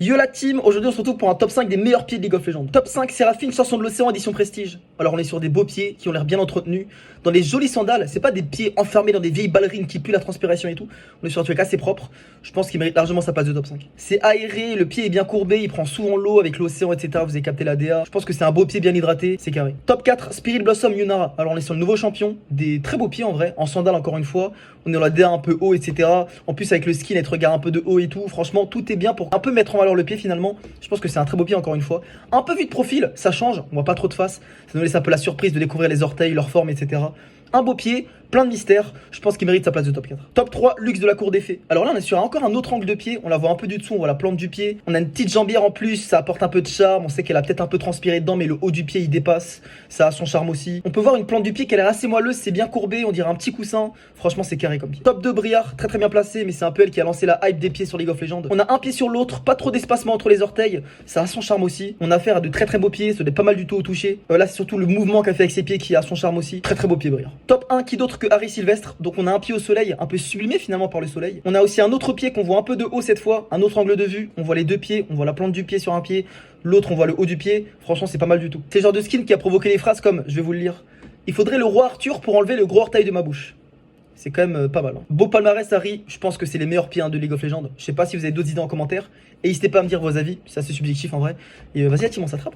Yo la team, aujourd'hui on se retrouve pour un top 5 des meilleurs pieds de League of Legends. Top 5 Séraphine, chanson de l'océan édition prestige. Alors on est sur des beaux pieds qui ont l'air bien entretenus, dans des jolies sandales, c'est pas des pieds enfermés dans des vieilles ballerines qui puent la transpiration et tout. On est sur un truc assez propre, je pense qu'il mérite largement sa place de top 5. C'est aéré, le pied est bien courbé, il prend souvent l'eau avec l'océan etc. Vous avez capté la DA, je pense que c'est un beau pied bien hydraté, c'est carré. Top 4 Spirit Blossom Yunara. Alors on est sur le nouveau champion, des très beaux pieds en vrai, en sandales encore une fois. On est dans la DA un peu haut etc. En plus avec le skin, être regard un peu de haut et tout, franchement tout est bien pour un peu mettre en valeur le pied finalement. Je pense que c'est un très beau pied encore une fois. Un peu vu de profil, ça change, on voit pas trop de face. Ça nous laisse un peu la surprise de découvrir les orteils, leur forme, etc. Un beau pied, plein de mystères, je pense qu'il mérite sa place de top 4. Top 3, luxe de la cour des fées. Alors là on est sur encore un autre angle de pied, on la voit un peu du dessous, on voit la plante du pied. On a une petite jambière en plus, ça apporte un peu de charme, on sait qu'elle a peut-être un peu transpiré dedans mais le haut du pied il dépasse, ça a son charme aussi. On peut voir une plante du pied qui a l'air assez moelleuse, c'est bien courbé, on dirait un petit coussin. Franchement c'est carré comme pied. Top 2 Briard, très bien placé mais c'est un peu elle qui a lancé la hype des pieds sur League of Legends. On a un pied sur l'autre, pas trop d'espacement entre les orteils, ça a son charme aussi. On a affaire à de très beaux pieds, ça doit pas mal du tout au toucher. Là c'est surtout le mouvement qu'a fait avec ses pieds qui a son charme aussi. Très beau pied Briard. Top 1 qui d'autre que Harry Sylvestre. Donc on a un pied au soleil, un peu sublimé finalement par le soleil. On a aussi un autre pied qu'on voit un peu de haut cette fois, un autre angle de vue. On voit les deux pieds, on voit la plante du pied sur un pied, l'autre on voit le haut du pied. Franchement c'est pas mal du tout. C'est le genre de skin qui a provoqué des phrases comme, je vais vous le lire, il faudrait le roi Arthur pour enlever le gros orteil de ma bouche. C'est quand même pas mal. Beau palmarès Harry, je pense que c'est les meilleurs pieds de League of Legends. Je sais pas si vous avez d'autres idées en commentaire. Et n'hésitez pas à me dire vos avis, c'est assez subjectif en vrai. Et vas-y Tim, on s'attrape.